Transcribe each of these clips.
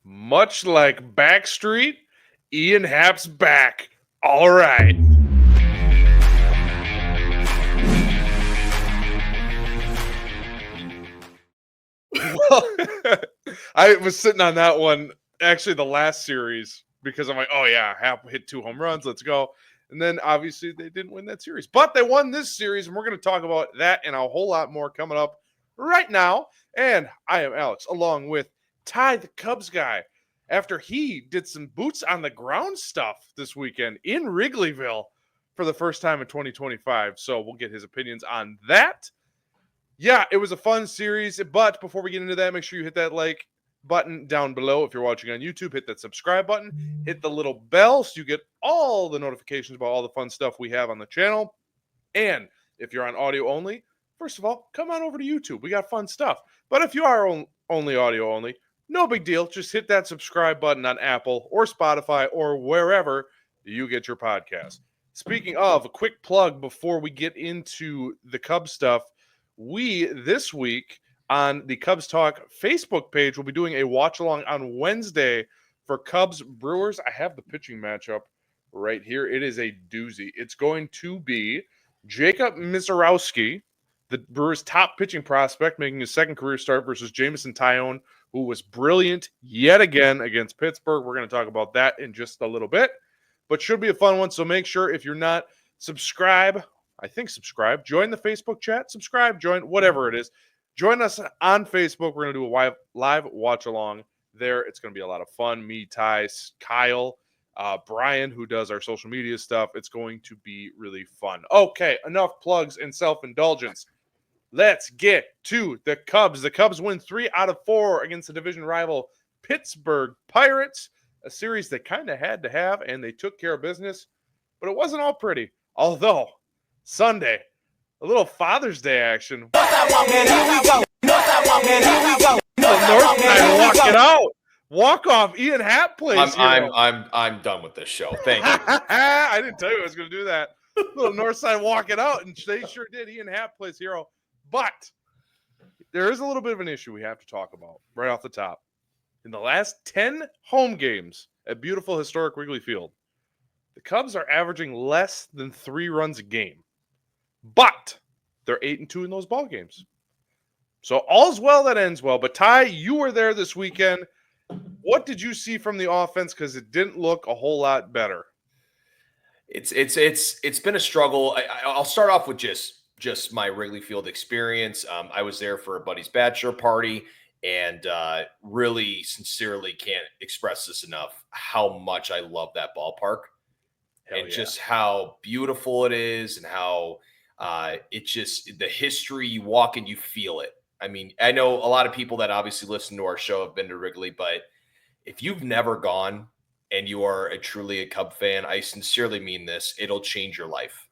Much like Backstreet, Ian Happ's back. All right. Well, I was sitting on that one, actually the last series, because I'm like, oh yeah, Happ hit 2 home runs, let's go. And then obviously they didn't win that series, but they won this series, and we're going to talk about that and a whole lot more coming up right now. And I am Alex, along with Ty, the Cubs guy, after he did some boots on the ground stuff this weekend in Wrigleyville for the first time in 2025. So we'll get his opinions on that. Yeah, it was a fun series. But before we get into that, make sure you hit that like button down below. If you're watching on YouTube, hit that subscribe button, hit the little bell so you get all the notifications about all the fun stuff we have on the channel. And if you're on audio only, first of all, come on over to YouTube. We got fun stuff. But if you are only audio only, no big deal. Just hit that subscribe button on Apple or Spotify or wherever you get your podcast. Speaking of, a quick plug before we get into the Cubs stuff. We, this week, on the Cubs Talk Facebook page, will be doing a watch-along on Wednesday for Cubs Brewers. I have the pitching matchup right here. It is a doozy. It's going to be Jacob Misiorowski, the Brewers' top pitching prospect, making his second career start versus Jameson Taillon, who was brilliant yet again against Pittsburgh. We're going to talk about that in just a little bit, but should be a fun one. So make sure, if you're not, subscribe. Join the Facebook chat, subscribe, join, whatever it is. Join us on Facebook. We're going to do a live watch along there. It's going to be a lot of fun. Me, Ty, Kyle, Brian, who does our social media stuff. It's going to be really fun. Okay, enough plugs and self-indulgence. Let's get to the Cubs. The Cubs win 3 out of 4 against the division rival Pittsburgh Pirates, a series they kind of had to have, and they took care of business, but it wasn't all pretty. Although, Sunday, a little Father's Day action. North Side walk it out. Walk off. Ian Happ plays. I'm done with this show. Thank you. I didn't tell you I was going to do that. Little North Side walk it out, and they sure did. Ian Happ plays hero, but there is a little bit of an issue we have to talk about right off the top. In the last 10 home games at beautiful historic Wrigley Field, the Cubs are averaging less than 3 runs a game. But they're 8-2 in those ball games. So all's well that ends well. But Ty, you were there this weekend. What did you see from the offense? Because it didn't look a whole lot better. It's been a struggle. I'll start off with just my Wrigley Field experience. I was there for a buddy's bachelor party, and really sincerely can't express this enough how much I love that ballpark. And just how beautiful it is, and how it's just the history. You walk and you feel it. I mean, I know a lot of people that obviously listen to our show have been to Wrigley, but if you've never gone and you are truly a Cub fan, I sincerely mean this, it'll change your life.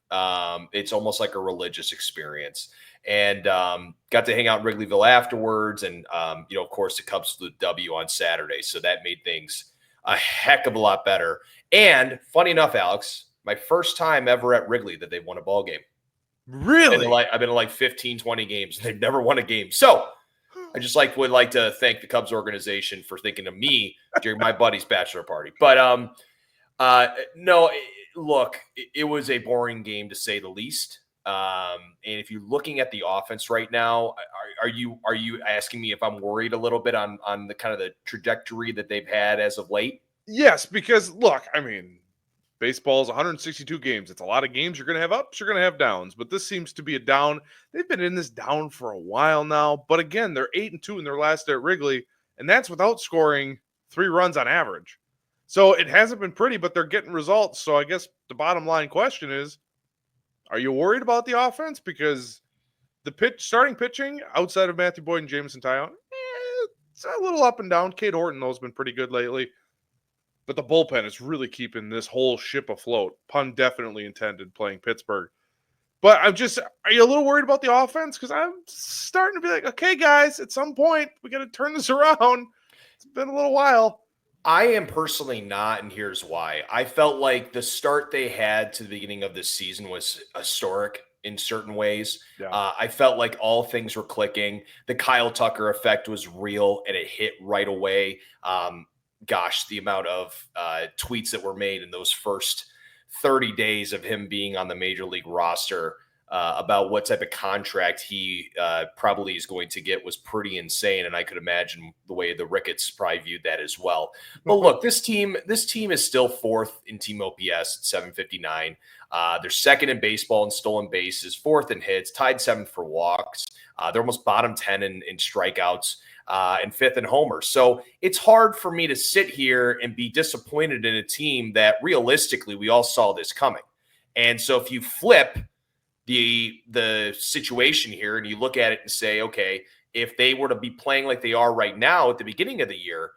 It's almost like a religious experience. And got to hang out in Wrigleyville afterwards. And, of course, the Cubs flew the W on Saturday. So that made things a heck of a lot better. And funny enough, Alex, my first time ever at Wrigley that they've won a ball game. Really? I've been to like 15, 20 games. And they've never won a game. So I just would like to thank the Cubs organization for thinking of me during my buddy's bachelor party. But no, look, it was a boring game to say the least. And if you're looking at the offense right now, are you asking me if I'm worried a little bit on the kind of the trajectory that they've had as of late? Yes, because look, I mean, baseball is 162 games. It's a lot of games. You're going to have ups, you're going to have downs, but this seems to be a down. They've been in this down for a while now, but again, they're 8-2 in their last at Wrigley, and that's without scoring 3 runs on average. So it hasn't been pretty, but they're getting results. So I guess the bottom line question is, are you worried about the offense? Because the starting pitching outside of Matthew Boyd and Jameson Taillon, it's a little up and down. Cade Horton, though, has been pretty good lately. But the bullpen is really keeping this whole ship afloat. Pun definitely intended, playing Pittsburgh. But are you a little worried about the offense? Because I'm starting to be like, okay, guys, at some point, we got to turn this around. It's been a little while. I am personally not, and here's why. I felt like the start they had to the beginning of this season was historic in certain ways. Yeah. I felt like all things were clicking. The Kyle Tucker effect was real, and it hit right away. gosh, the amount of tweets that were made in those first 30 days of him being on the major league roster about what type of contract he probably is going to get was pretty insane. And I could imagine the way the Ricketts probably viewed that as well. But look, this team is still fourth in team OPS at 759. They're second in baseball in stolen bases, fourth in hits, tied seventh for walks. They're almost bottom 10 in strikeouts. And fifth in homers. So it's hard for me to sit here and be disappointed in a team that realistically we all saw this coming. And so if you flip the situation here and you look at it and say, okay, if they were to be playing like they are right now at the beginning of the year,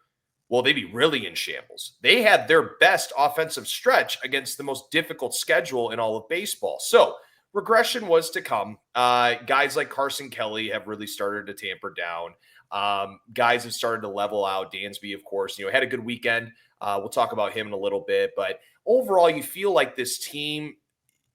well, they'd be really in shambles. They had their best offensive stretch against the most difficult schedule in all of baseball. So regression was to come. Guys like Carson Kelly have really started to tamper down. Guys have started to level out. Dansby, of course, had a good weekend. We'll talk about him in a little bit, but overall, you feel like this team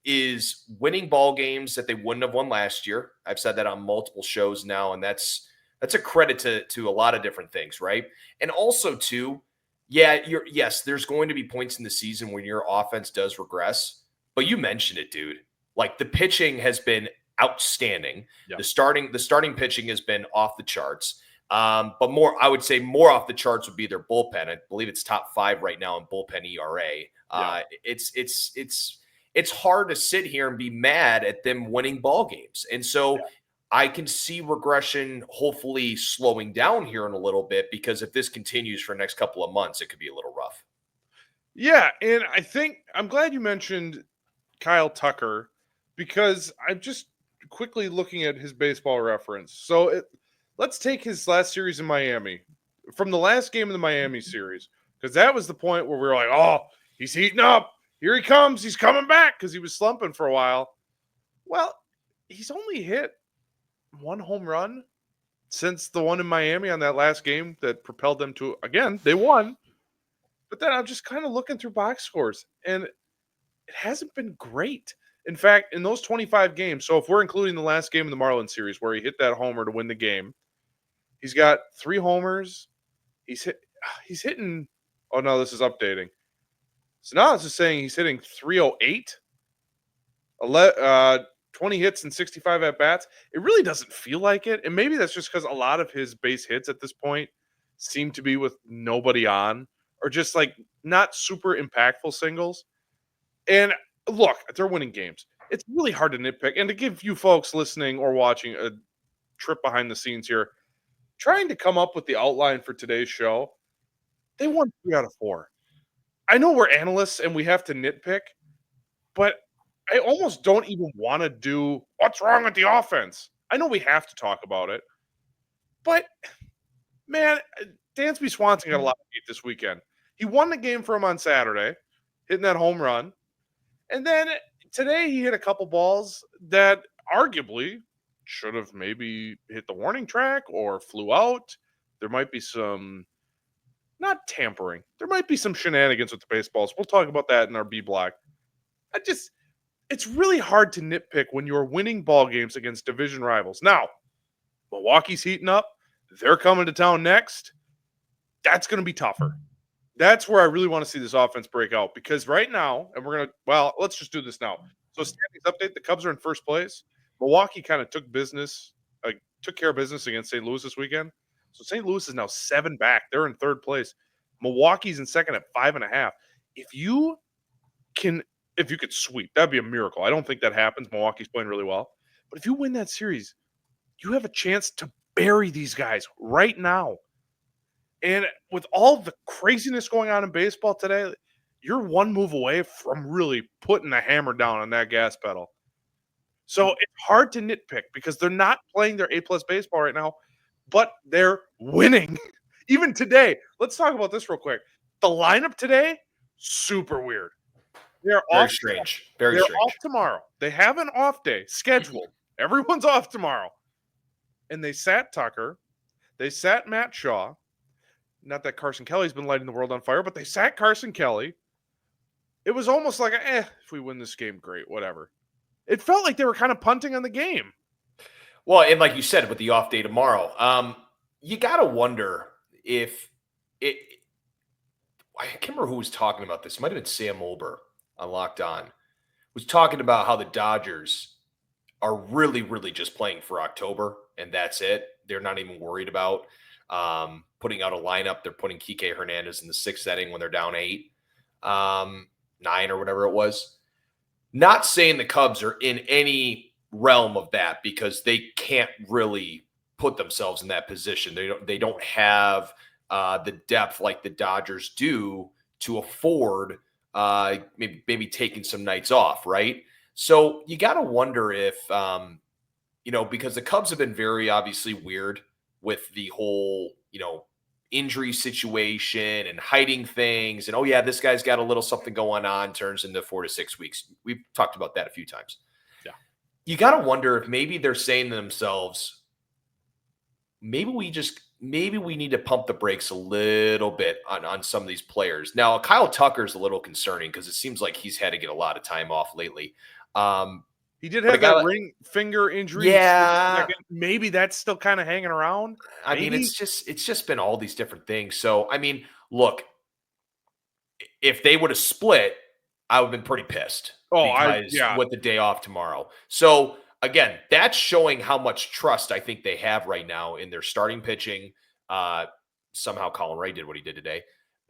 is winning ball games that they wouldn't have won last year. I've said that on multiple shows now, and that's a credit to a lot of different things, right? And also too, yes, there's going to be points in the season when your offense does regress, but you mentioned it, dude. Like the pitching has been outstanding. Yep. The starting pitching has been off the charts. But I would say more off the charts would be their bullpen. I believe it's top 5 right now in bullpen ERA. Yeah. It's hard to sit here and be mad at them winning ball games. And so I can see regression hopefully slowing down here in a little bit, because if this continues for the next couple of months, it could be a little rough. Yeah, and I think I'm glad you mentioned Kyle Tucker, because I'm just quickly looking at his baseball reference. So let's take his last series in Miami, from the last game of the Miami series, because that was the point where we were like, oh, he's heating up. Here he comes. He's coming back, because he was slumping for a while. Well, he's only hit 1 home run since the one in Miami on that last game that propelled them to, again, they won. But then I'm just kind of looking through box scores, and it hasn't been great. In fact, in those 25 games, so if we're including the last game of the Marlins series where he hit that homer to win the game, he's got 3 homers. He's hitting, oh no, this is updating. So now it's just saying he's hitting 308, 20 hits and 65 at-bats. It really doesn't feel like it, and maybe that's just because a lot of his base hits at this point seem to be with nobody on, or just like not super impactful singles. And look, they're winning games. It's really hard to nitpick. And to give you folks listening or watching a trip behind the scenes here, trying to come up with the outline for today's show, they won 3 out of 4. I know we're analysts and we have to nitpick, but I almost don't even want to do what's wrong with the offense. I know we have to talk about it, but man, Dansby Swanson got a lot of heat this weekend. He won the game for him on Saturday, hitting that home run. And then today he hit a couple balls that arguably should have maybe hit the warning track or flew out. There might be some, not tampering, there might be some shenanigans with the baseballs. We'll talk about that in our B block. It's really hard to nitpick when you're winning ball games against division rivals. Now, Milwaukee's heating up. They're coming to town next. That's going to be tougher. That's where I really want to see this offense break out, because right now, and let's just do this now. So standings update, the Cubs are in first place. Milwaukee kind of took care of business against St. Louis this weekend. So St. Louis is now 7 back. They're in third place. Milwaukee's in second at 5.5. If you could sweep, that'd be a miracle. I don't think that happens. Milwaukee's playing really well. But if you win that series, you have a chance to bury these guys right now. And with all the craziness going on in baseball today, you're one move away from really putting the hammer down on that gas pedal. So it's hard to nitpick because they're not playing their A-plus baseball right now, but they're winning. Even today, let's talk about this real quick. The lineup today, super weird. They're very strange. Very strange. Off tomorrow. They have an off day scheduled. Everyone's off tomorrow. And they sat Tucker. They sat Matt Shaw. Not that Carson Kelly's been lighting the world on fire, but they sat Carson Kelly. It was almost like, if we win this game, great, whatever. It felt like they were kind of punting on the game. Well, and like you said, with the off day tomorrow, you got to wonder if I can't remember who was talking about this. It might have been Sam Olber on Locked On. Was talking about how the Dodgers are really, really just playing for October, and that's it. They're not even worried about putting out a lineup. They're putting Kike Hernandez in the sixth inning when they're down 9 or whatever it was. Not saying the Cubs are in any realm of that because they can't really put themselves in that position. They don't have the depth like the Dodgers do to afford maybe taking some nights off, right? So you got to wonder if because the Cubs have been very obviously weird with the whole injury situation and hiding things, and oh yeah, this guy's got a little something going on, turns into 4 to 6 weeks. We've talked about that a few times. Yeah, you got to wonder if maybe they're saying to themselves, maybe we need to pump the brakes a little bit on some of these players. Now, Kyle Tucker is a little concerning because it seems like he's had to get a lot of time off lately. He did have that ring finger injury. Yeah. Maybe that's still kind of hanging around. I mean, it's just been all these different things. So, I mean, look, if they would have split, I would have been pretty pissed with the day off tomorrow. So, again, that's showing how much trust I think they have right now in their starting pitching. Somehow Colin Ray did what he did today.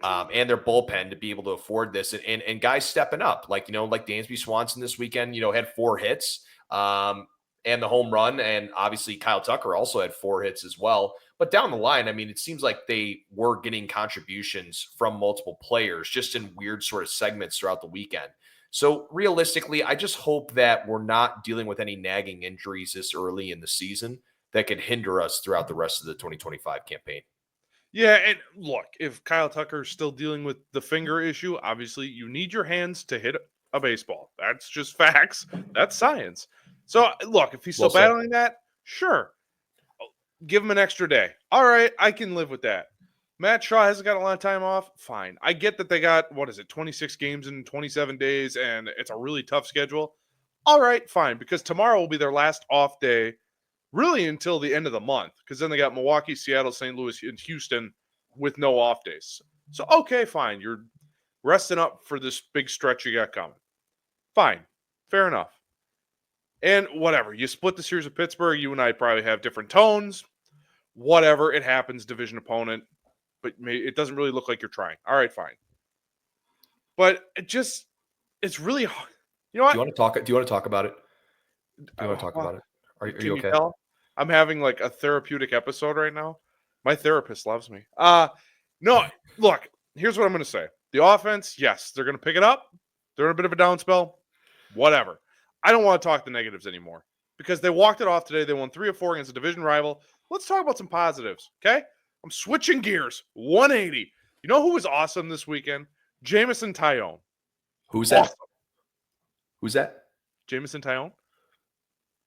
And their bullpen to be able to afford this and guys stepping up like Dansby Swanson this weekend, had 4 hits and the home run. And obviously Kyle Tucker also had 4 hits as well. But down the line, I mean, it seems like they were getting contributions from multiple players just in weird sort of segments throughout the weekend. So realistically, I just hope that we're not dealing with any nagging injuries this early in the season that could hinder us throughout the rest of the 2025 campaign. Yeah, and look, if Kyle Tucker's still dealing with the finger issue, obviously you need your hands to hit a baseball. That's just facts. That's science. So, look, if he's still battling that, sure. Give him an extra day. All right, I can live with that. Matt Shaw hasn't got a lot of time off. Fine. I get that they got, 26 games in 27 days, and it's a really tough schedule. All right, fine, because tomorrow will be their last off day really until the end of the month, because then they got Milwaukee, Seattle, St. Louis, and Houston with no off days. So, okay, fine. You're resting up for this big stretch you got coming. Fine. Fair enough. And whatever. You split the series with Pittsburgh. You and I probably have different tones. Whatever. It happens. Division opponent. But it doesn't really look like you're trying. All right, fine. But it's really hard. You know what? Do you want to talk about it? Do you want to talk about it? Are you okay? Tell? I'm having like a therapeutic episode right now. My therapist loves me. No, look, here's what I'm going to say. The offense, yes, they're going to pick it up. They're in a bit of a down spell. Whatever. I don't want to talk the negatives anymore because they walked it off today. They won 3 of 4 against a division rival. Let's talk about some positives, okay? I'm switching gears. 180. You know who was awesome this weekend? Jameson Taillon. Who's that? Awesome. Who's that? Jameson Taillon.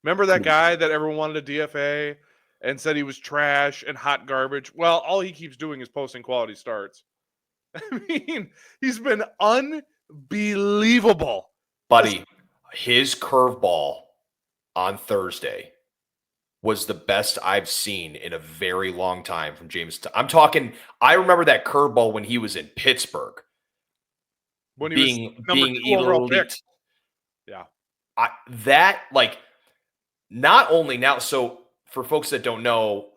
Remember that guy that everyone wanted to DFA and said he was trash and hot garbage? Well, all he keeps doing is posting quality starts. I mean, he's been unbelievable. Buddy, his curveball on Thursday was the best I've seen in a very long time from James. I remember that curveball when he was in Pittsburgh. When he was number 2 overall pick. Yeah. Not only now, so for folks that don't know,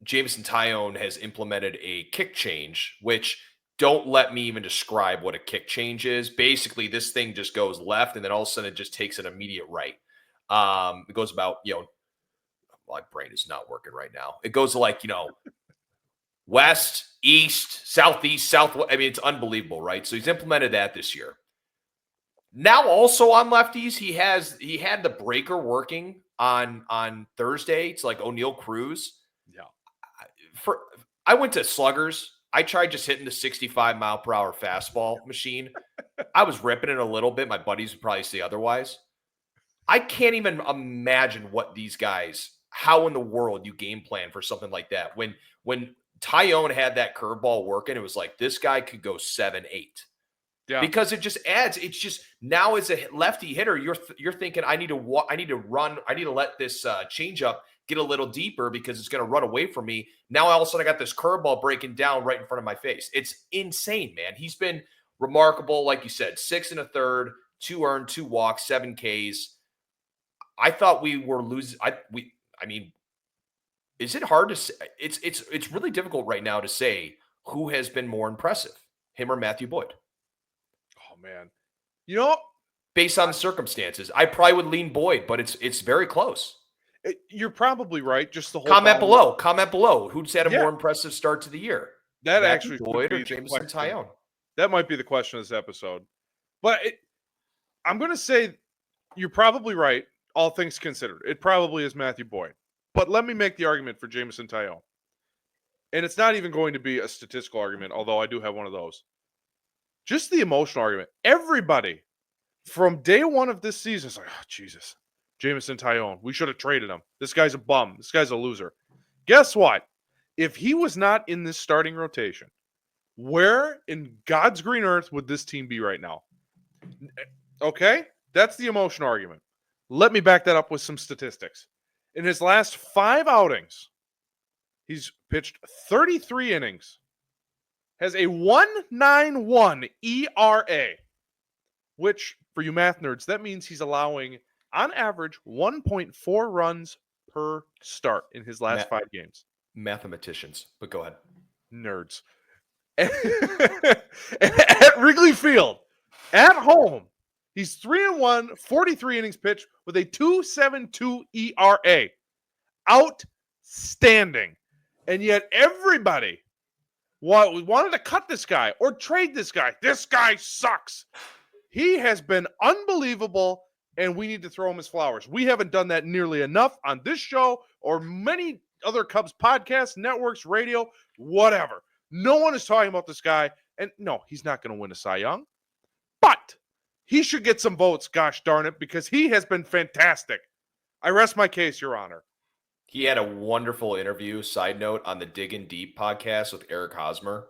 Jameson Taillon has implemented a kick change, which don't let me even describe what a kick change is. Basically, this thing just goes left, and then all of a sudden it just takes an immediate right. It goes about, my brain is not working right now. It goes like, west, east, southeast, southwest. I mean, it's unbelievable, right? So he's implemented that this year. Now, also on lefties, he had the breaker working on Thursday. It's like O'Neal Cruz. Yeah. I went to sluggers. I tried just hitting the 65-mile-per-hour fastball machine. I was ripping it a little bit. My buddies would probably say otherwise. I can't even imagine what these guys, how in the world you game plan for something like that. When Taillon had that curveball working, it was like this guy could go 7-8. Yeah. Because it just adds. It's just now as a lefty hitter, you're thinking I need to run. I need to let this changeup get a little deeper because it's going to run away from me. Now all of a sudden I got this curveball breaking down right in front of my face. It's insane, man. He's been remarkable, like you said. 6 1/3, 2 earned, 2 walks, 7 Ks. I thought we were losing. I mean, is it hard to say? It's really difficult right now to say who has been more impressive, him or Matthew Boyd. Oh man, you know, based on the circumstances, I probably would lean Boyd, but it's very close. You're probably right. Just the whole comment below. Who's had a more impressive start to the year? That Matthew actually Boyd or Jameson Taillon? That might be the question of this episode. But I'm going to say you're probably right, all things considered. It probably is Matthew Boyd. But let me make the argument for Jameson Taillon. And it's not even going to be a statistical argument, although I do have one of those. Just the emotional argument. Everybody from day one of this season is like, oh, Jesus, Jameson Taillon, we should have traded him. This guy's a bum. This guy's a loser. Guess what? If he was not in this starting rotation, where in God's green earth would this team be right now? Okay? That's the emotional argument. Let me back that up with some statistics. In his last 5 outings, he's pitched 33 innings, has a 1.91 ERA, which, for you math nerds, that means he's allowing, on average, 1.4 runs per start in his last 5 games. Mathematicians, but go ahead. Nerds. At Wrigley Field, at home, he's 3-1, 43 innings pitched with a 2.72 ERA. Outstanding. And yet everybody wanted to cut this guy or trade this guy. This guy sucks. He has been unbelievable, and we need to throw him his flowers. We haven't done that nearly enough on this show or many other Cubs podcasts, networks, radio, whatever. No one is talking about this guy. And no, he's not going to win a Cy Young. But he should get some votes, gosh darn it, because he has been fantastic. I rest my case, Your Honor. He had a wonderful interview, side note, on the Diggin' Deep podcast with Eric Hosmer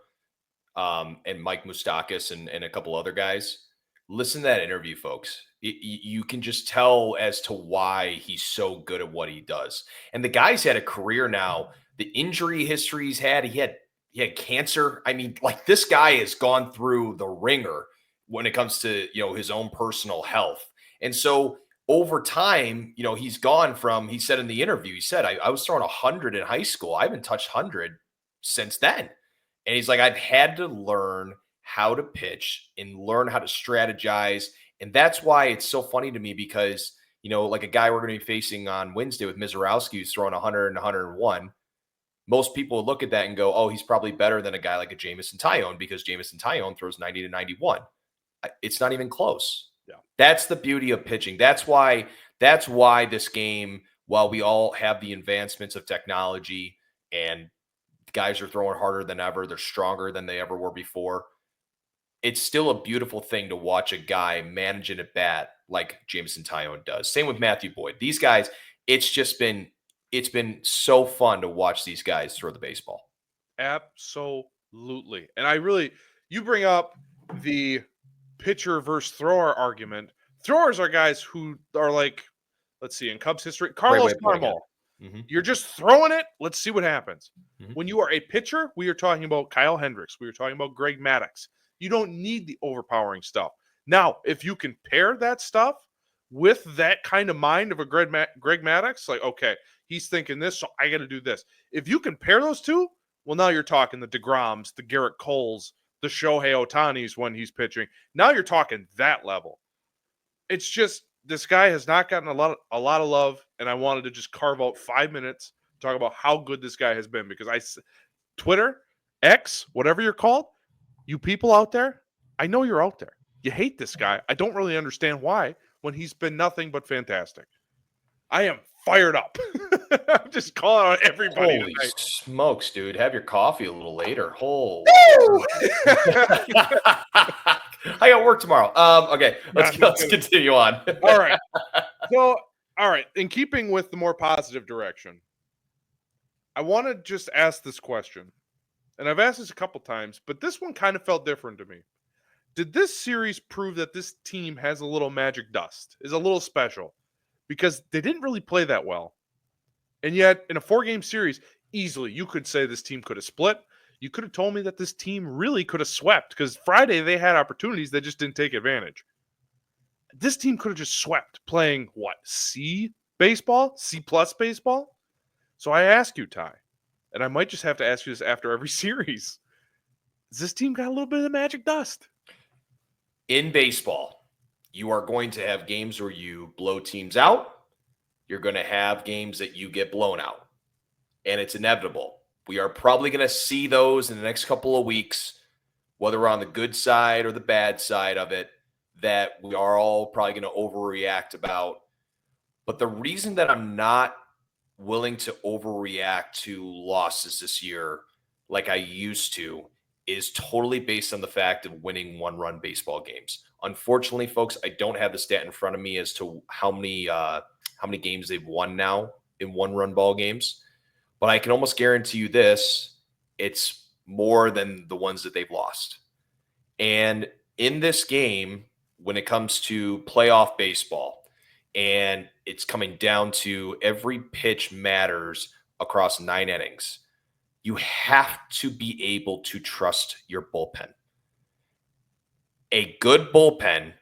and Mike Moustakis and a couple other guys. Listen to that interview, folks. You can just tell as to why he's so good at what he does. And the guy's had a career now. The injury history he's had, he had cancer. I mean, like, this guy has gone through the ringer when it comes to, his own personal health. And so over time, he's gone from, he said in the interview, he said, I was throwing 100 in high school. I haven't touched 100 since then. And he's like, I've had to learn how to pitch and learn how to strategize. And that's why it's so funny to me because, like a guy we're going to be facing on Wednesday with Mizorowski, who's throwing 100 and 101. Most people would look at that and go, oh, he's probably better than a guy like a Jameson Taillon because Jameson Taillon throws 90 to 91. It's not even close. Yeah. That's the beauty of pitching. That's why this game, while we all have the advancements of technology and guys are throwing harder than ever, they're stronger than they ever were before, it's still a beautiful thing to watch a guy managing at bat like Jameson Taillon does. Same with Matthew Boyd. These guys, it's been so fun to watch these guys throw the baseball. Absolutely. And you bring up the pitcher versus thrower argument. Throwers are guys who are like, let's see, in Cubs history, Carlos Marmol. Mm-hmm. You're just throwing it. Let's see what happens. Mm-hmm. When you are a pitcher, we are talking about Kyle Hendricks. We are talking about Greg Maddux. You don't need the overpowering stuff. Now, if you can pair that stuff with that kind of mind of a Greg Maddux, like, okay, he's thinking this, so I got to do this. If you can pair those two, well, now you're talking the DeGroms, the Garrett Coles, the Shohei Ohtanis when he's pitching. Now you're talking that level. It's just this guy has not gotten a lot of love, and I wanted to just carve out 5 minutes to talk about how good this guy has been because Twitter, X, whatever you're called, you people out there, I know you're out there. You hate this guy. I don't really understand why when he's been nothing but fantastic. I am fired up. I'm just calling out everybody. Holy smokes, dude. Have your coffee a little later. Holy. I got work tomorrow. Okay, let's continue on. All right. So, in keeping with the more positive direction, I want to just ask this question. And I've asked this a couple times, but this one kind of felt different to me. did this series prove that this team has a little magic dust, is a little special? Because they didn't really play that well. And yet, in a 4-game series, easily, you could say this team could have split. You could have told me that this team really could have swept because Friday they had opportunities, they just didn't take advantage. This team could have just swept playing what? C baseball? C plus baseball? So I ask you, Ty, and I might just have to ask you this after every series. Does this team got a little bit of the magic dust? In baseball, you are going to have games where you blow teams out. You're going to have games that you get blown out. And it's inevitable. We are probably going to see those in the next couple of weeks, whether we're on the good side or the bad side of it, that we are all probably going to overreact about. But the reason that I'm not willing to overreact to losses this year like I used to is totally based on the fact of winning one-run baseball games. Unfortunately, folks, I don't have the stat in front of me as to how many games they've won now in one-run ball games. But I can almost guarantee you this, it's more than the ones that they've lost. And in this game, when it comes to playoff baseball, and it's coming down to every pitch matters across 9 innings, you have to be able to trust your bullpen. A good bullpen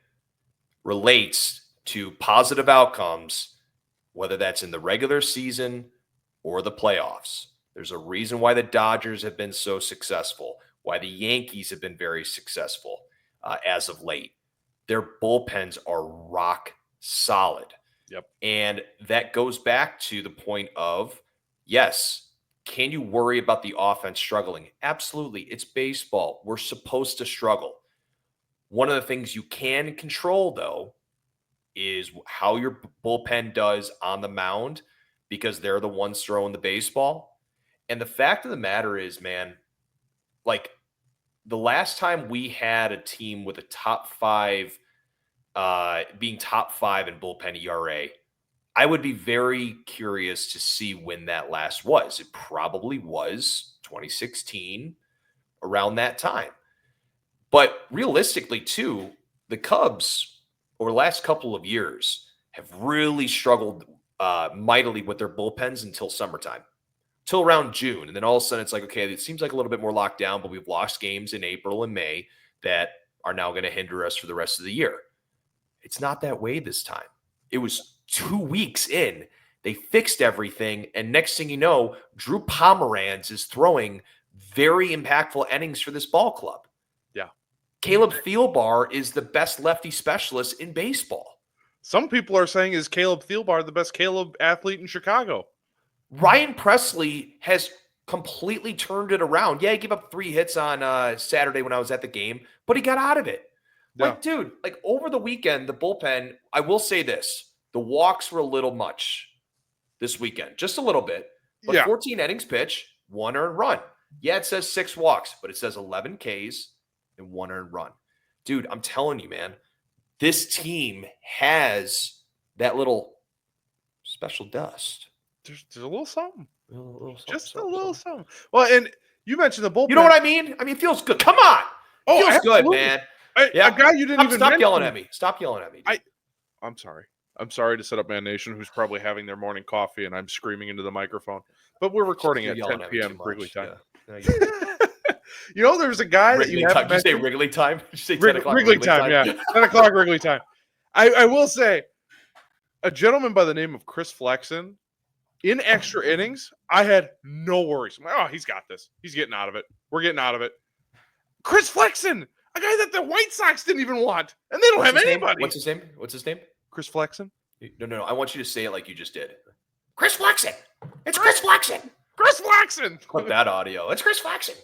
relates to positive outcomes, whether that's in the regular season or the playoffs. There's a reason why the Dodgers have been so successful, why the Yankees have been very successful as of late. Their bullpens are rock solid. Yep. And that goes back to the point of, yes, can you worry about the offense struggling? Absolutely. It's baseball. We're supposed to struggle. One of the things you can control, though, is how your bullpen does on the mound, because they're the ones throwing the baseball. And the fact of the matter is, man, like the last time we had a team with a top 5, being top 5 in bullpen ERA, I would be very curious to see when that last was. It probably was 2016, around that time. But realistically, too, the Cubs over the last couple of years have really struggled mightily with their bullpens until summertime, till around June. And then all of a sudden it's like, okay, it seems like a little bit more locked down, but we've lost games in April and May that are now going to hinder us for the rest of the year. It's not that way this time. It was 2 weeks in. They fixed everything. And next thing you know, Drew Pomeranz is throwing very impactful innings for this ball club. Yeah. Caleb Thielbar is the best lefty specialist in baseball. Some people are saying, is Caleb Thielbar the best Caleb athlete in Chicago? Ryan Presley has completely turned it around. Yeah, he gave up 3 hits on Saturday when I was at the game, but he got out of it. Yeah. Like, dude, like over the weekend, the bullpen, I will say this, the walks were a little much this weekend, just a little bit. But Yeah. 14 innings pitch, 1 earned run. Yeah, it says 6 walks, but it says 11 Ks and 1 earned run. Dude, I'm telling you, man, this team has that little special dust. There's a little something. A little something, Just something, a little something. something. Well, and you mentioned the bullpen. You know what I mean? I mean, it feels good. Come on. It feels good, absolutely. man. A guy you didn't even Stop mention. yelling at me. Stop yelling at me. I'm sorry. I'm sorry to set up Man Nation, who's probably having their morning coffee, and I'm screaming into the microphone. But we're recording You're at yelling 10 at me p.m. too much. Wrigley time. Yeah. You know, there's a guy that Wrigley you time. haven't Did you say mentioned. Wrigley time? Did you say 10 o'clock Wrigley time, yeah. 10 o'clock Wrigley time. I will say, a gentleman by the name of Chris Flexen, in extra innings, I had no worries. I'm like, oh, he's got this. He's getting out of it. We're getting out of it. Chris Flexen, a guy that the White Sox didn't even want, and they don't have anybody. What's his name? What's his name? Chris Flexen? No. I want you to say it like you just did. Chris Flexen. It's Chris Flexen. Chris Flexen. Clip that audio. It's Chris Flexen.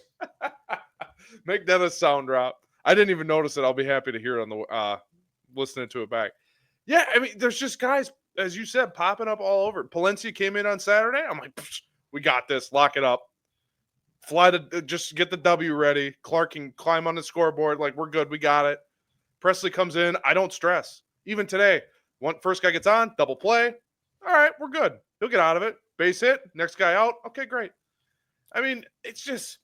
Make that a sound drop. I didn't even notice it. I'll be happy to hear it on the listening to it back. Yeah, I mean, there's just guys, as you said, popping up all over. Palencia came in on Saturday. I'm like, we got this. Lock it up. Just get the W ready. Clark can climb on the scoreboard. Like, we're good. We got it. Presley comes in. I don't stress. Even today, first guy gets on, double play. All right, we're good. He'll get out of it. Base hit. Next guy out. Okay, great. I mean, it's just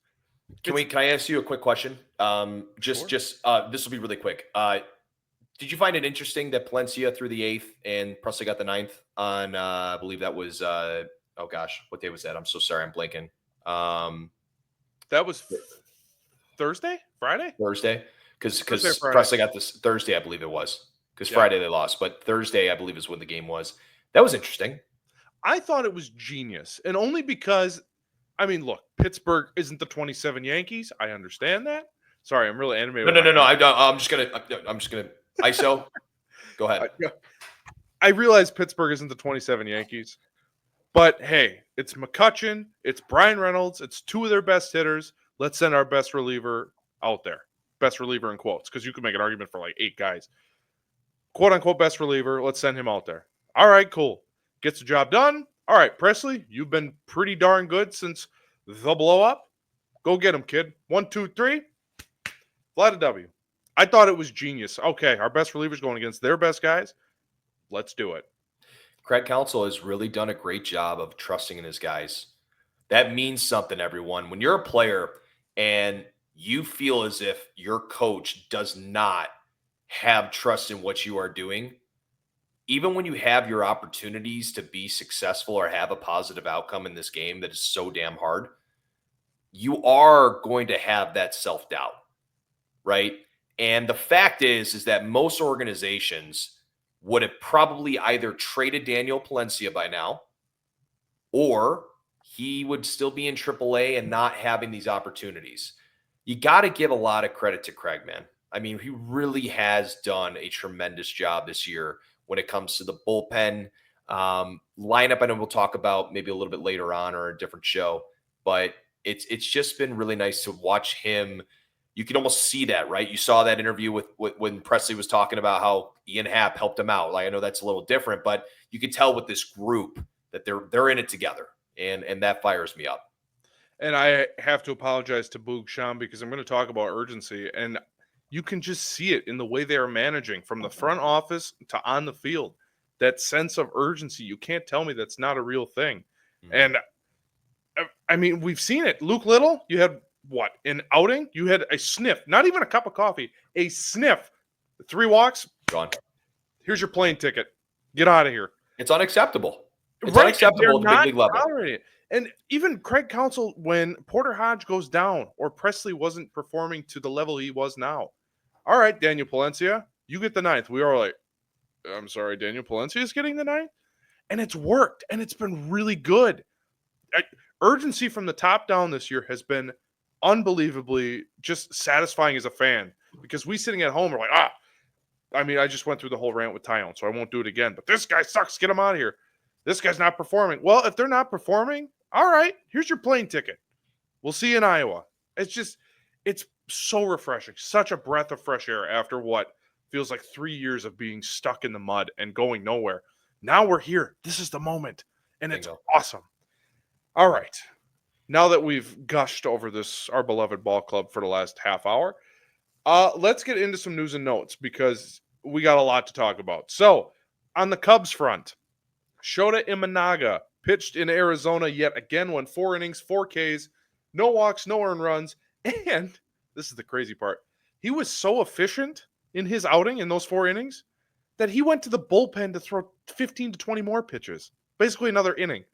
Can I ask you a quick question? Sure. This will be really quick. Did you find it interesting that Palencia threw the 8th and Presley got the 9th on, I believe that was, oh gosh, what day was that? I'm so sorry. I'm blanking. That was Thursday, Friday, Thursday. Thursday, or Because Friday. Presley got this Thursday, I believe it was. Because Yeah, Friday they lost, but Thursday, I believe, is when the game was. That was interesting. I thought it was genius, and only because I mean, look, Pittsburgh isn't the 27 Yankees. I understand that. Sorry, I'm really animated No, with no, my no, no. hand. I'm just gonna. I'm just gonna. ISO. Go ahead. Yeah. I realize Pittsburgh isn't the 27 Yankees, but hey, it's McCutchen, it's Brian Reynolds, it's two of their best hitters. Let's send our best reliever out there. Best reliever in quotes, because you can make an argument for like 8 guys. Quote unquote best reliever. Let's send him out there. All right, cool. Gets the job done. All right, Presley, you've been pretty darn good since the blow up. Go get him, kid. 1, 2, 3. Fly to W. I thought it was genius. Okay, our best relievers going against their best guys. Let's do it. Craig Counsell has really done a great job of trusting in his guys. That means something, everyone. When you're a player and you feel as if your coach does not have trust in what you are doing, even when you have your opportunities to be successful or have a positive outcome in this game that is so damn hard, you are going to have that self-doubt, right? And the fact is that most organizations would have probably either traded Daniel Palencia by now, or he would still be in AAA and not having these opportunities. You got to give a lot of credit to Craig, man. I mean, he really has done a tremendous job this year when it comes to the bullpen lineup. I know we'll talk about maybe a little bit later on or a different show, but it's just been really nice to watch him. You can almost see that, right? You saw that interview with when Presley was talking about how Ian Happ helped him out. Like, I know that's a little different, but you can tell with this group that they're in it together, and that fires me up. And I have to apologize to Boog Sham because I'm going to talk about urgency. And you can just see it in the way they are managing from the front office to on the field. That sense of urgency. You can't tell me that's not a real thing. And I mean, we've seen it. Luke Little, you had what? An outing? You had a sniff, not even a cup of coffee, a sniff. 3 walks. Gone. Here's your plane ticket. Get out of here. It's unacceptable. It's Right. unacceptable at the big league level. Tolerating it. And even Craig Counsell, when Porter Hodge goes down or Presley wasn't performing to the level he was now. All right, Daniel Palencia, you get the 9th. We are like, I'm sorry, Daniel Palencia is getting the 9th? And it's worked, and it's been really good. Urgency from the top down this year has been unbelievably just satisfying as a fan, because we sitting at home are like, I mean, I just went through the whole rant with Taillon, so I won't do it again. But this guy sucks. Get him out of here. This guy's not performing. Well, if they're not performing, all right, here's your plane ticket. We'll see you in Iowa. It's so refreshing. Such a breath of fresh air after what feels like 3 years of being stuck in the mud and going nowhere. Now we're here. This is the moment, and it's awesome. All right. Now that we've gushed over this, our beloved ball club, for the last half hour, let's get into some news and notes because we got a lot to talk about. So, on the Cubs front, Shota Imanaga pitched in Arizona yet again, went 4 innings, 4 Ks, no walks, no earned runs, and this is the crazy part. He was so efficient in his outing in those 4 innings that he went to the bullpen to throw 15 to 20 more pitches, basically another inning.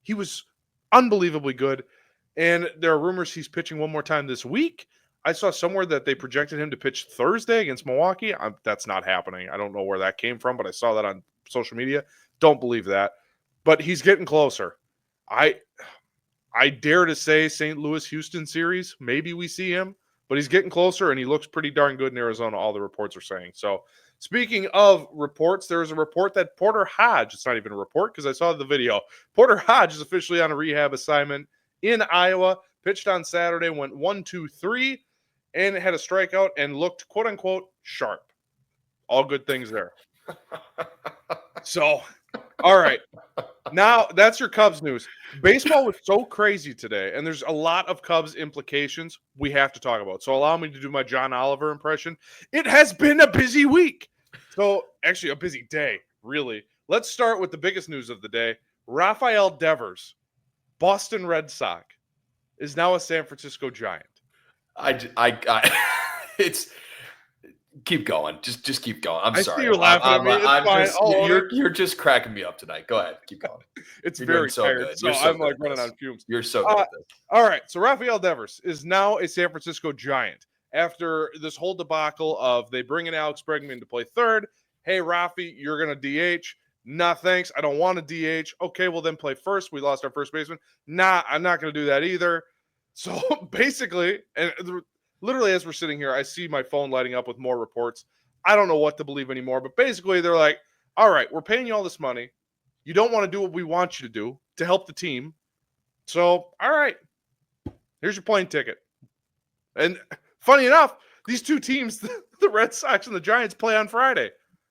He was unbelievably good, and there are rumors he's pitching one more time this week. I saw somewhere that they projected him to pitch Thursday against Milwaukee. That's not happening. I don't know where that came from, but I saw that on social media. Don't believe that. But he's getting closer. I dare to say St. Louis-Houston series, maybe we see him, but he's getting closer, and he looks pretty darn good in Arizona, all the reports are saying. So, speaking of reports, there's a report that Porter Hodge, it's not even a report because I saw the video, Porter Hodge is officially on a rehab assignment in Iowa, pitched on Saturday, went 1, 2, 3, and had a strikeout and looked, quote-unquote, sharp. All good things there. So, all right. Now, that's your Cubs news. Baseball was so crazy today, and there's a lot of Cubs implications we have to talk about. So allow me to do my John Oliver impression. It has been a busy week. So, actually, a busy day, really. Let's start with the biggest news of the day. Rafael Devers, Boston Red Sox, is now a San Francisco Giant. It's keep going. Just keep going. I'm I see sorry. you laughing at me. It's I'm fine. just I'll own it. you're just cracking me up tonight. Go ahead. Keep going. It's You're doing very so tired, good. so You're so I'm good like at running this. on fumes. You're so good at this. All right, so Rafael Devers is now a San Francisco Giant after this whole debacle of they bring in Alex Bregman to play third. Hey, Rafi, you're going to DH. Nah, thanks. I don't want to DH. Okay, well then play first. We lost our first baseman. Nah, I'm not going to do that either. So basically, and literally as we're sitting here, I see my phone lighting up with more reports. I don't know what to believe anymore, but basically they're like, all right, we're paying you all this money. You don't want to do what we want you to do to help the team. So, all right, here's your plane ticket. And funny enough, these two teams, the Red Sox and the Giants, play on Friday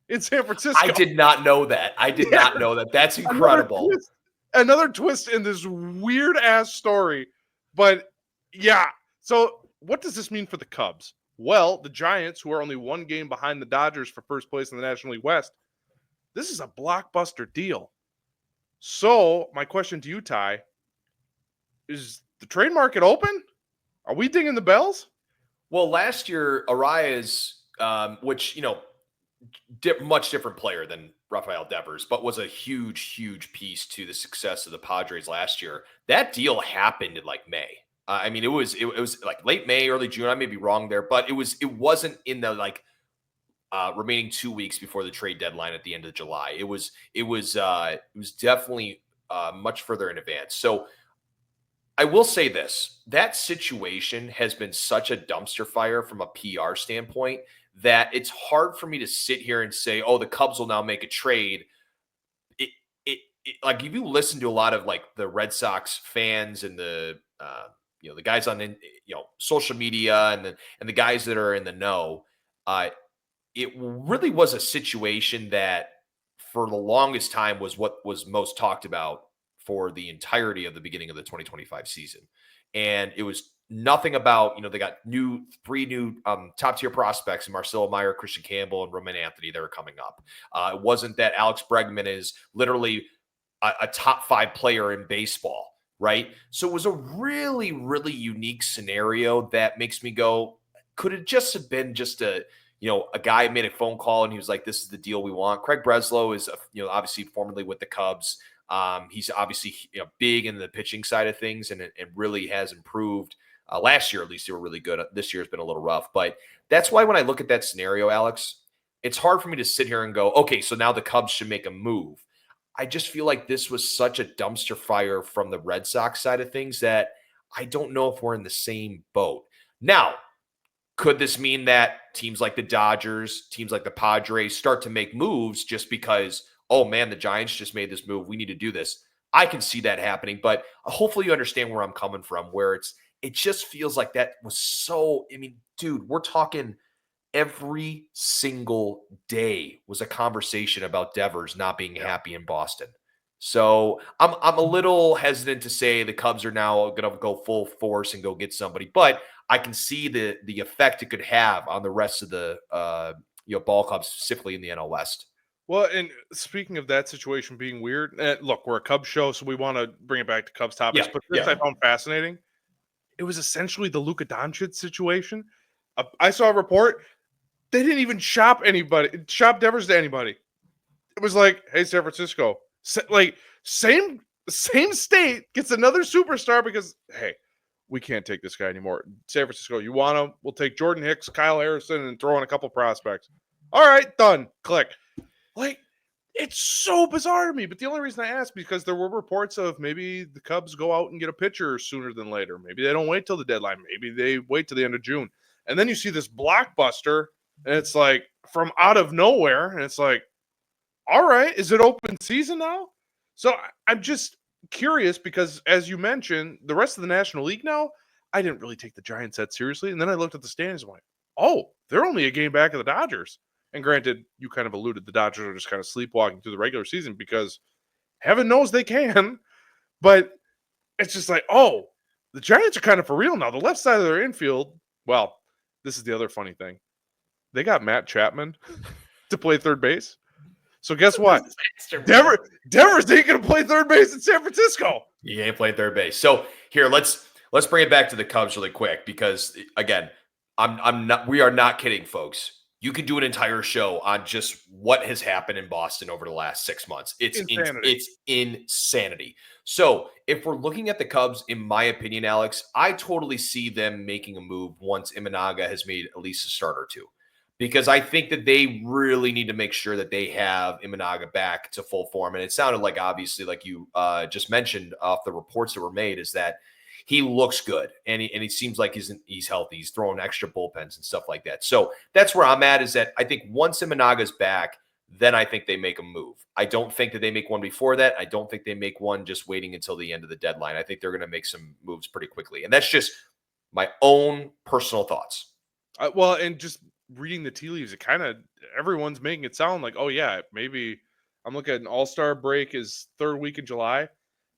in San Francisco. I did not know that. I did not know that. That's incredible. Another twist in this weird ass story. But yeah, so what does this mean for the Cubs? Well, the Giants, who are only one game behind the Dodgers for first place in the National League West, this is a blockbuster deal. So my question to you, Ty, is the trade market open? Are we dinging the bells? Well, last year, Arias, which, much different player than Rafael Devers, but was a huge piece to the success of the Padres last year. That deal happened in like May. It was like late May, early June. I may be wrong there, but it wasn't in the remaining 2 weeks before the trade deadline at the end of July. It was definitely much further in advance. So I will say this, that situation has been such a dumpster fire from a PR standpoint that it's hard for me to sit here and say, oh, the Cubs will now make a trade. Like if you listen to a lot of like the Red Sox fans and the guys on social media and the guys that are in the know, it really was a situation that for the longest time was what was most talked about for the entirety of the beginning of the 2025 season. And it was nothing about, they got three new top tier prospects in Marcelo Meyer, Christian Campbell, and Roman Anthony that are coming up. It wasn't that Alex Bregman is literally a top 5 player in baseball, right? So it was a really, really unique scenario that makes me go, could it just have been just a guy made a phone call and he was like, this is the deal we want. Craig Breslow is, obviously formerly with the Cubs. He's obviously big in the pitching side of things and really has improved. Last year, at least, they were really good. This year has been a little rough. But that's why when I look at that scenario, Alex, it's hard for me to sit here and go, okay, so now the Cubs should make a move. I just feel like this was such a dumpster fire from the Red Sox side of things that I don't know if we're in the same boat. Now, could this mean that teams like the Dodgers, teams like the Padres start to make moves just because, oh man, the Giants just made this move, we need to do this? I can see that happening, but hopefully you understand where I'm coming from, where it just feels like that was so, dude, we're talking every single day was a conversation about Devers not being happy in Boston. So I'm a little hesitant to say the Cubs are now going to go full force and go get somebody, but I can see the effect it could have on the rest of the ball clubs, specifically in the NL West. Well, and speaking of that situation being weird, look, we're a Cubs show, so we want to bring it back to Cubs topics. But this I found fascinating. It was essentially the Luka Doncic situation. I saw a report. They didn't even shop Devers to anybody. It was like, hey, San Francisco, same state gets another superstar because, hey, we can't take this guy anymore. San Francisco, you want him? We'll take Jordan Hicks, Kyle Harrison, and throw in a couple prospects. All right, done. Click. It's so bizarre to me. But the only reason I asked because there were reports of maybe the Cubs go out and get a pitcher sooner than later. Maybe they don't wait till the deadline. Maybe they wait till the end of June. And then you see this blockbuster, and it's like from out of nowhere, and it's like, all right, is it open season now? So I'm just curious because, as you mentioned, the rest of the National League now, I didn't really take the Giants that seriously. And then I looked at the standings and went, oh, they're only a game back of the Dodgers. And granted, you kind of alluded the Dodgers are just kind of sleepwalking through the regular season because heaven knows they can. But it's just like, oh, the Giants are kind of for real now. The left side of their infield, well, this is the other funny thing. They got Matt Chapman to play third base. So guess what? Devers ain't going to play third base in San Francisco. He ain't playing third base. So here, let's Let's bring it back to the Cubs really quick because again, I'm not. We are not kidding, folks. You could do an entire show on just what has happened in Boston over the last 6 months. Insanity. It's insanity. So if we're looking at the Cubs, in my opinion, Alex, I totally see them making a move once Imanaga has made at least a start or two. Because I think that they really need to make sure that they have Imanaga back to full form. And it sounded like, obviously, like you just mentioned off the reports that were made, is that he looks good and he seems like he's healthy. He's throwing extra bullpens and stuff like that. So that's where I'm at, is that I think once Imanaga's back, then I think they make a move. I don't think that they make one before that. I don't think they make one just waiting until the end of the deadline. I think they're going to make some moves pretty quickly. And that's just my own personal thoughts. Well, and just reading the tea leaves, it kind of everyone's making it sound like, oh yeah, maybe I'm looking at an All-Star break is third week in July.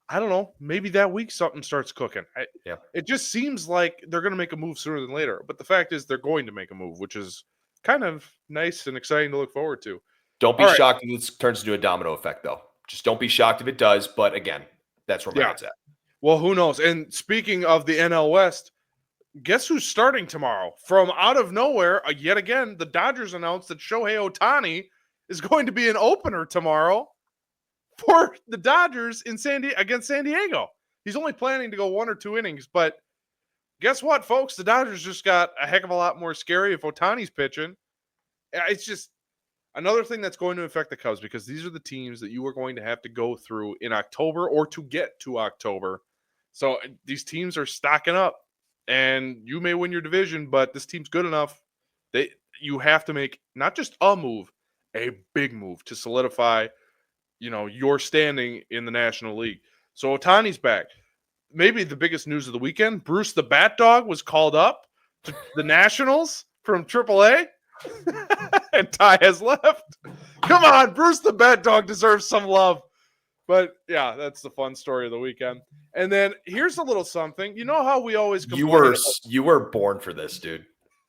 I don't know. Maybe that week something starts cooking. Yeah. It just seems like they're going to make a move sooner than later. But the fact is, they're going to make a move, which is kind of nice and exciting to look forward to. Don't be All right. shocked if it turns into a domino effect, though. Just don't be shocked if it does. But again, that's where my head's at. Well, who knows? And speaking of the NL West, guess who's starting tomorrow? From out of nowhere, yet again, the Dodgers announced that Shohei Ohtani is going to be an opener tomorrow for the Dodgers in against San Diego. He's only planning to go 1 or 2 innings, but guess what, folks? The Dodgers just got a heck of a lot more scary if Ohtani's pitching. It's just another thing that's going to affect the Cubs, because these are the teams that you are going to have to go through in October or to get to October. So these teams are stocking up, and you may win your division, but this team's good enough. You have to make not just a move, a big move to solidify, your standing in the National League. So Ohtani's back. Maybe the biggest news of the weekend, Bruce the Bat Dog was called up to the Nationals from AAA. And Ty has left. Come on, Bruce the Bat Dog deserves some love. But yeah, that's the fun story of the weekend. And then here's a little something. You know how we always complain you were born for this, dude.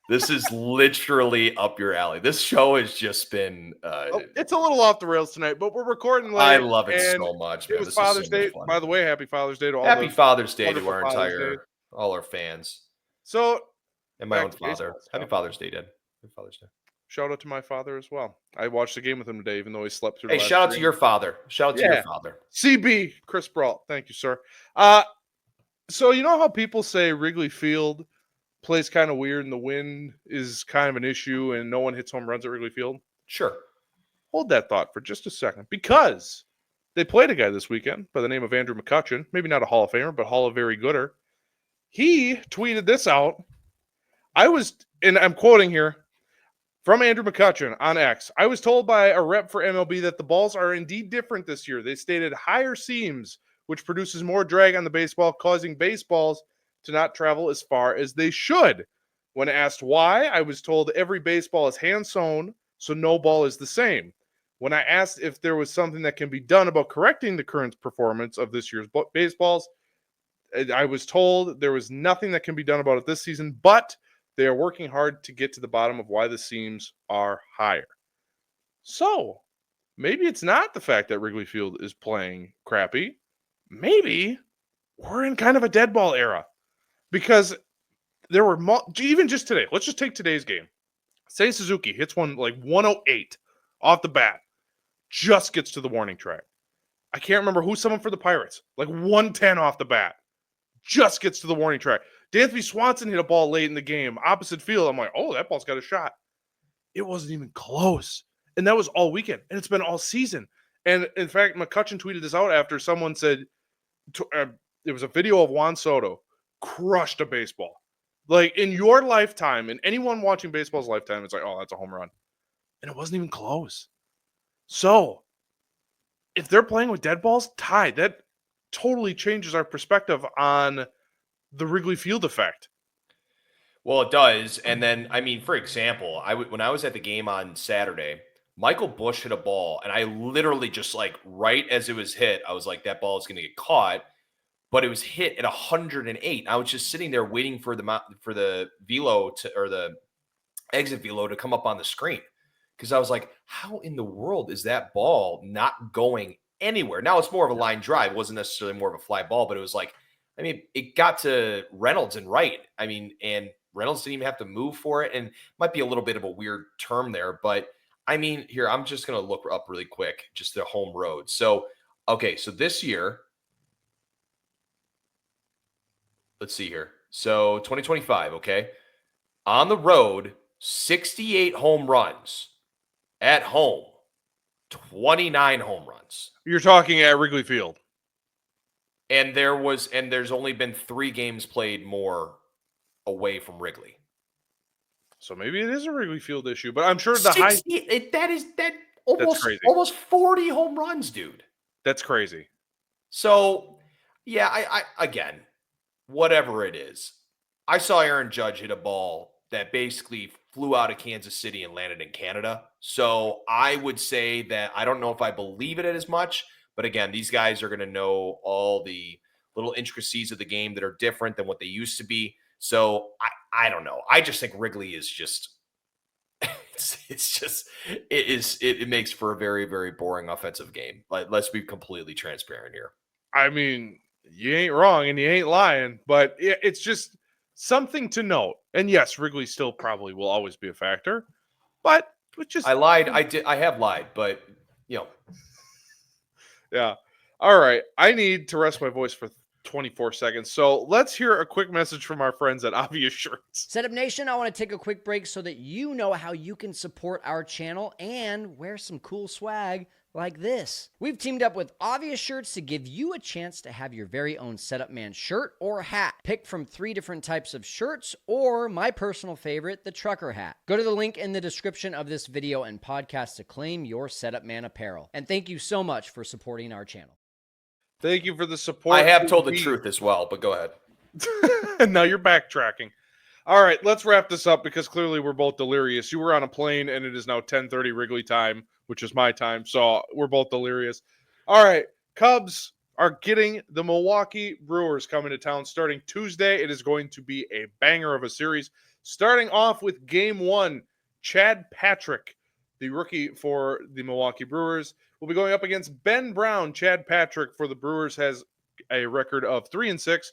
This is literally up your alley. This show has just been it's a little off the rails tonight, but we're recording late. I love it so much, man. It was Father's Day. By the way, happy Father's Day to all. Happy Father's Day to our all our fans. So, and my own father. Happy Father's Day, Dad. Happy Father's Day. Shout out to my father as well. I watched the game with him today, even though he slept through. Hey, shout out to your father. Shout out to your father. CB, Chris Brault. Thank you, sir. So you know how people say Wrigley Field plays kind of weird and the wind is kind of an issue and no one hits home runs at Wrigley Field? Sure. Hold that thought for just a second, because they played a guy this weekend by the name of Andrew McCutchen. Maybe not a Hall of Famer, but Hall of Very Gooder. He tweeted this out. And I'm quoting here from Andrew McCutchen on X. I was told by a rep for MLB that the balls are indeed different this year. They stated higher seams, which produces more drag on the baseball, causing baseballs to not travel as far as they should. When asked why, I was told every baseball is hand sewn, so no ball is the same. When I asked if there was something that can be done about correcting the current performance of this year's baseballs, I was told there was nothing that can be done about it this season, but they are working hard to get to the bottom of why the seams are higher. So maybe it's not the fact that Wrigley Field is playing crappy. Maybe we're in kind of a dead ball era, because there were even just today. Let's just take today's game. Say Suzuki hits one like 108 off the bat, just gets to the warning track. I can't remember who's someone for the Pirates, like 110 off the bat, just gets to the warning track. Dansby Swanson hit a ball late in the game, opposite field. I'm like, oh, that ball's got a shot. It wasn't even close. And that was all weekend. And it's been all season. And in fact, McCutchen tweeted this out after someone said, it was a video of Juan Soto crushed a baseball. Like, in your lifetime, and anyone watching baseball's lifetime, it's like, oh, that's a home run. And it wasn't even close. So, if they're playing with dead balls, tied, that totally changes our perspective on the Wrigley Field effect. Well, it does. And then, I mean, for example, when I was at the game on Saturday, Michael Busch hit a ball, and I literally just, like, right as it was hit, I was like, that ball is going to get caught. But it was hit at 108. I was just sitting there waiting for the velo or the exit velo to come up on the screen, because I was like, how in the world is that ball not going anywhere? Now it's more of a line drive. It wasn't necessarily more of a fly ball, but it was like, I mean, it got to Reynolds and Wright. I mean, and Reynolds didn't even have to move for it. And might be a little bit of a weird term there, but I mean, here, I'm just going to look up really quick, just the home road. So, okay, so this year, let's see here. So 2025, okay. On the road, 68 home runs. At home, 29 home runs. You're talking at Wrigley Field. And there's only been 3 games played more away from Wrigley. So maybe it is a Wrigley Field issue, but I'm sure the 60, that That's crazy. almost 40 home runs, dude. That's crazy. So, yeah, I again, whatever it is, I saw Aaron Judge hit a ball that basically flew out of Kansas City and landed in Canada. So I would say that I don't know if I believe it as much, but again, these guys are going to know all the little intricacies of the game that are different than what they used to be. So I don't know. I just think Wrigley is just it makes for a very, very boring offensive game. Like, let's be completely transparent here. I mean, you ain't wrong and you ain't lying, but it's just something to note. And yes, Wrigley still probably will always be a factor, but just I lied. I have lied, but yeah. All right. I need to rest my voice for 24 seconds. So let's hear a quick message from our friends at Obvious Shirts. Setup Nation, I want to take a quick break so that you know how you can support our channel and wear some cool swag like this. We've teamed up with Obvious Shirts to give you a chance to have your very own Setup Man shirt or hat. Pick from 3 different types of shirts or my personal favorite, the trucker hat. Go to the link in the description of this video and podcast to claim your Setup Man apparel. And thank you so much for supporting our channel. Thank you for the support. I have told the truth as well, but go ahead. And now you're backtracking. All right, let's wrap this up because clearly we're both delirious. You were on a plane and it is now 10:30 Wrigley time, which is my time. So we're both delirious. All right, Cubs are getting the Milwaukee Brewers coming to town starting Tuesday. It is going to be a banger of a series. Starting off with game 1, Chad Patrick, the rookie for the Milwaukee Brewers, will be going up against Ben Brown. Chad Patrick for the Brewers has a record of 3-6.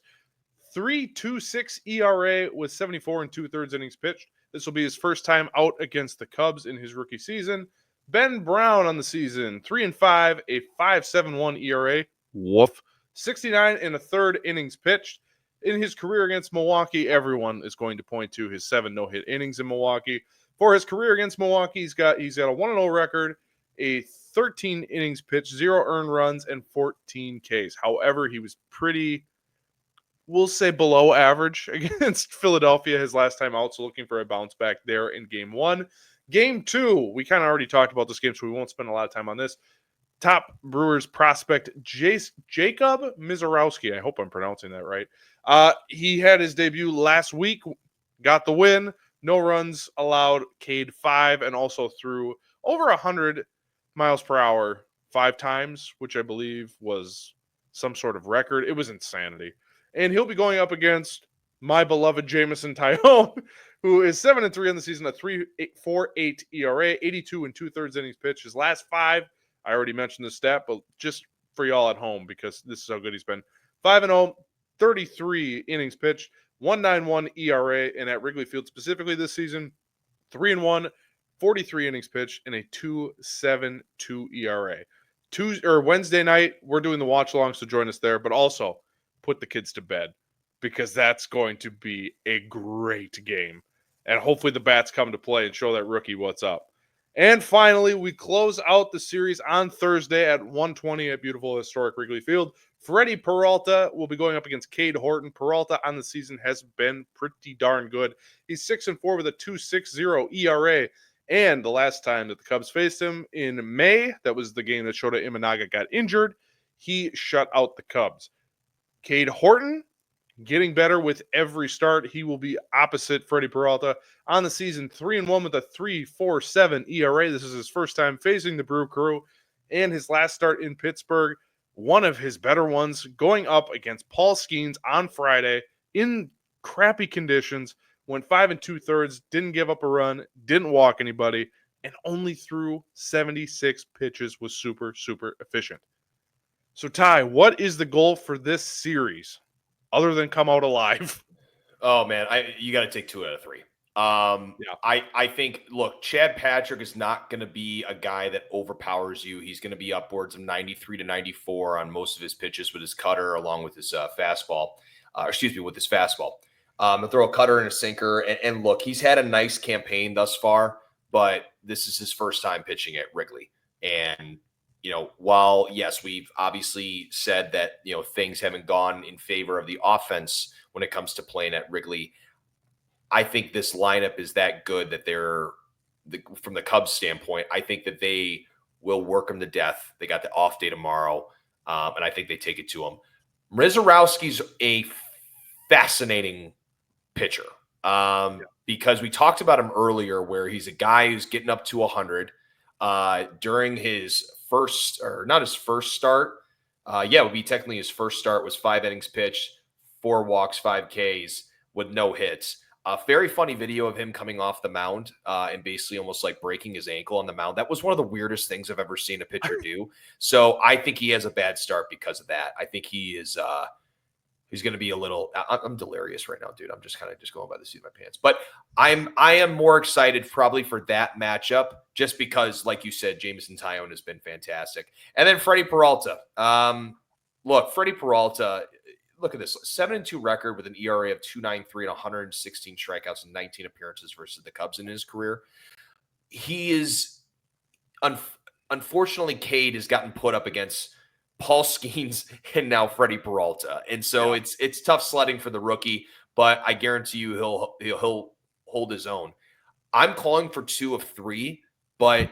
3.26 ERA with 74 2/3 innings pitched. This will be his first time out against the Cubs in his rookie season. Ben Brown on the season, 3-5, a 5.71 ERA. Woof. 69 1/3 innings pitched. In his career against Milwaukee, everyone is going to point to his 7 no-hit innings in Milwaukee. For his career against Milwaukee, he's got a 1-0 record, a 13 innings pitched, 0 earned runs, and 14 Ks. However, he was pretty, we'll say, below average against Philadelphia his last time out, so looking for a bounce back there in game 1. Game 2, we kind of already talked about this game, so we won't spend a lot of time on this. Top Brewers prospect Jacob Mizorowski. I hope I'm pronouncing that right. He had his debut last week, got the win, no runs allowed, K'd 5, and also threw over 100 miles per hour 5 times, which I believe was some sort of record. It was insanity. And he'll be going up against my beloved Jameson Taillon, who is 7-3 on the season, a 3.48 ERA, 82 2/3 innings pitched. His last 5, I already mentioned the stat, but just for y'all at home, because this is how good he's been. 5-0, 33 innings pitched, 1.91 ERA, and at Wrigley Field specifically this season, 3-1, 43 innings pitched, and a 2.72 ERA. Wednesday night, we're doing the watch along, so join us there, but also put the kids to bed because that's going to be a great game. And hopefully the bats come to play and show that rookie what's up. And finally, we close out the series on Thursday at 1:20 at beautiful historic Wrigley Field. Freddie Peralta will be going up against Cade Horton. Peralta on the season has been pretty darn good. He's 6-4 with a 2.60 ERA. And the last time that the Cubs faced him in May, that was the game that Shota Imanaga got injured, he shut out the Cubs. Cade Horton getting better with every start. He will be opposite Freddie Peralta on the season, 3-1 with a 3.47 ERA. This is his first time facing the Brew Crew, and his last start in Pittsburgh, one of his better ones, going up against Paul Skeens on Friday in crappy conditions. Went 5 2/3, didn't give up a run, didn't walk anybody, and only threw 76 pitches. Was super, super efficient. So, Ty, what is the goal for this series? other than come out alive. Oh man, you got to take 2 out of 3. Yeah. I think, look, Chad Patrick is not going to be a guy that overpowers you. He's going to be upwards of 93 to 94 on most of his pitches with his cutter, along with his fastball. With his fastball. He'll throw a cutter and a sinker. And look, he's had a nice campaign thus far, but this is his first time pitching at Wrigley. And, while, yes, we've obviously said that, things haven't gone in favor of the offense when it comes to playing at Wrigley, I think this lineup is that good that from the Cubs standpoint, I think that they will work him to death. They got the off day tomorrow, and I think they take it to him. Mrozarowski's a fascinating pitcher because we talked about him earlier, where he's a guy who's getting up to 100 during his first, or not his first start. It would be technically his first start was 5 innings pitched, 4 walks, 5 Ks with no hits. A very funny video of him coming off the mound and basically almost like breaking his ankle on the mound. That was one of the weirdest things I've ever seen a pitcher do. So I think he has a bad start because of that. I think he is he's going to be a little. I'm delirious right now, dude. I'm just kind of going by the seat of my pants. But I am more excited probably for that matchup just because, like you said, Jameson Taillon has been fantastic, and then Freddie Peralta. Look, Freddie Peralta. Look at this 7-2 record with an ERA of 2.93 and 116 strikeouts and 19 appearances versus the Cubs in his career. He is, unfortunately, Cade has gotten put up against Paul Skeens and now Freddie Peralta. And so it's tough sledding for the rookie, but I guarantee you he'll hold his own. I'm calling for 2 of 3, but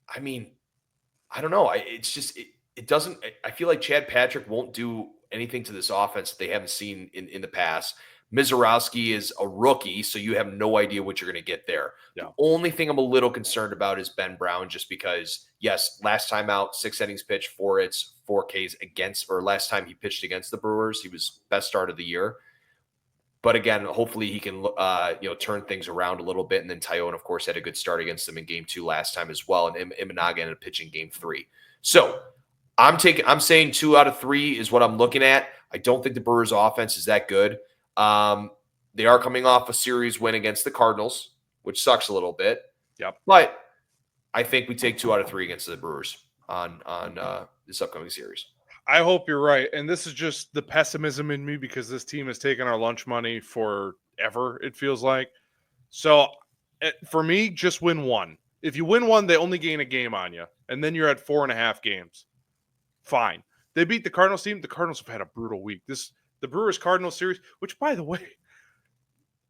I mean, I don't know. It doesn't, I feel like Chad Patrick won't do anything to this offense that they haven't seen in the past. Mrozarowski is a rookie, so you have no idea what you're going to get there. Yeah. The only thing I'm a little concerned about is Ben Brown, just because, yes, last time out, 6 innings pitched, 4 hits, 4 Ks last time he pitched against the Brewers, he was best start of the year. But again, hopefully he can, turn things around a little bit. And then Taillon, of course, had a good start against them in Game 2 last time as well. And Imanaga ended up pitching Game 3. So I'm saying 2 out of 3 is what I'm looking at. I don't think the Brewers offense is that good. They are coming off a series win against the Cardinals, which sucks a little bit. Yep. But I think we take 2 out of 3 against the Brewers on this upcoming series. I hope you're right. And this is just the pessimism in me because this team has taken our lunch money forever, it feels like. So for me, just win 1. If you win 1, they only gain a game on you. And then you're at 4.5 games. Fine. They beat the Cardinals team. The Cardinals have had a brutal week. The Brewers-Cardinals series, which, by the way,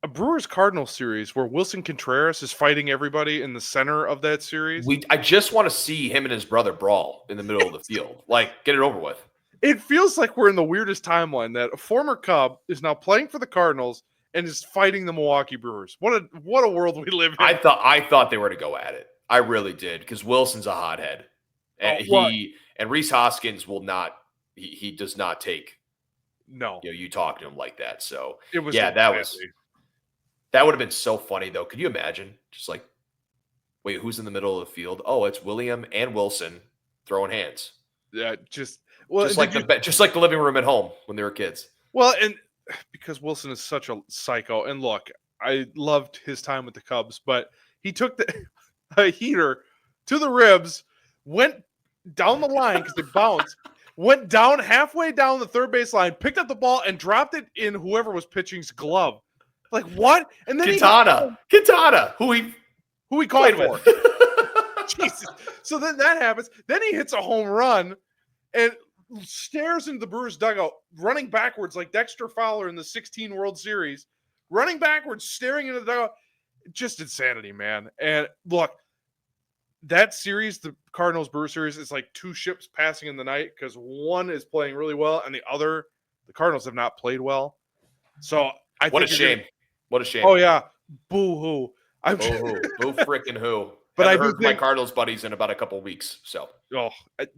a Brewers-Cardinals series where Wilson Contreras is fighting everybody in the center of that series. I just want to see him and his brother brawl in the middle of the field. Like, get it over with. It feels like we're in the weirdest timeline that a former Cub is now playing for the Cardinals and is fighting the Milwaukee Brewers. What a world we live in. I thought they were to go at it. I really did, because Wilson's a hothead. And Rhys Hoskins will not. He does not take. No, you talk to him like that. So it was. Yeah, that would have been so funny though. Could you imagine? Just like, wait, who's in the middle of the field? Oh, it's William and Wilson throwing hands. Yeah, just like the living room at home when they were kids. Well, and because Wilson is such a psycho, and look, I loved his time with the Cubs, but he took a heater to the ribs, went down the line because it bounced, went down halfway down the third base line, picked up the ball and dropped it in whoever was pitching's glove. Like, what? And then Quintana, who he called for. Jesus. So then that happens. Then he hits a home run and stares into the Brewers dugout, running backwards like Dexter Fowler in the 16 World Series, running backwards, staring into the dugout. Just insanity, man. And look, that series, the Cardinals-Brewers series, is like 2 ships passing in the night because one is playing really well and the Cardinals have not played well. So what a shame. What a shame. Oh, yeah. Boo-hoo. Boo frickin' who. But I heard my Cardinals buddies in about a couple of weeks. So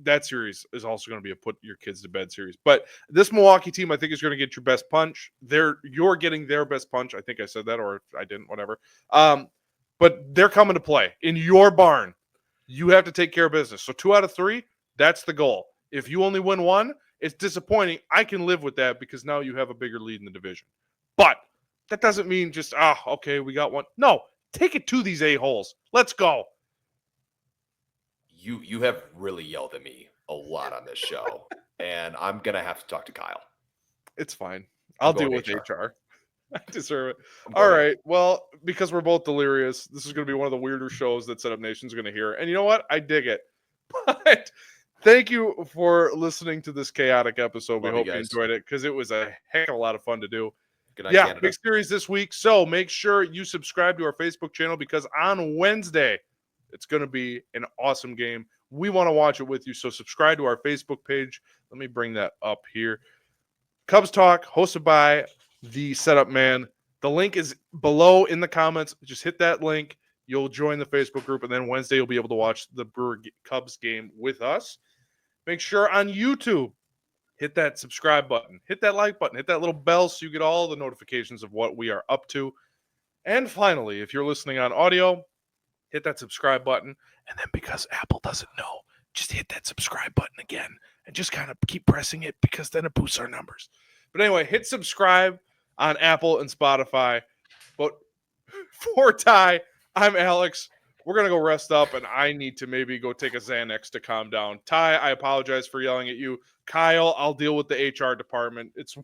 that series is also going to be a put your kids to bed series. But this Milwaukee team, I think, is going to get your best punch. You're getting their best punch. I think I said that, or I didn't, whatever. But they're coming to play in your barn. You have to take care of business. So 2 out of 3, that's the goal. If you only win 1, It's disappointing. I can live with that because now you have a bigger lead in the division. But that doesn't mean just, okay, we got one. No, take it to these a-holes. Let's go. You have really yelled at me a lot on this show, and I'm going to have to talk to Kyle. It's fine. I'll deal with HR. HR. I deserve it. All right. Well, because we're both delirious, this is going to be one of the weirder shows that Setup Nation's going to hear. And you know what? I dig it. But thank you for listening to this chaotic episode. We hope you enjoyed it because it was a heck of a lot of fun to do. Good night, yeah, Canada. big series this week. So make sure you subscribe to our Facebook channel because on Wednesday, it's going to be an awesome game. We want to watch it with you. So subscribe to our Facebook page. Let me bring that up here. Cubs Talk, hosted by the Setup Man. The link is below in the comments. Just hit that link. You'll join the Facebook group, and then Wednesday you'll be able to watch the Cubs game with us. Make sure on YouTube, hit that subscribe button, hit that like button, hit that little bell so you get all the notifications of what we are up to. And finally, if you're listening on audio, hit that subscribe button. And then because Apple doesn't know, just hit that subscribe button again and just kind of keep pressing it because then it boosts our numbers. But anyway, hit subscribe on Apple and Spotify. But for Ty, I'm Alex. We're going to go rest up, and I need to maybe go take a Xanax to calm down. Ty, I apologize for yelling at you. Kyle, I'll deal with the HR department. It's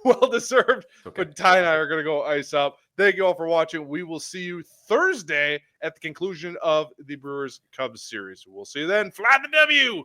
well-deserved, but Ty and I are going to go ice up. Thank you all for watching. We will see you Thursday at the conclusion of the Brewers-Cubs series. We'll see you then. Fly the W!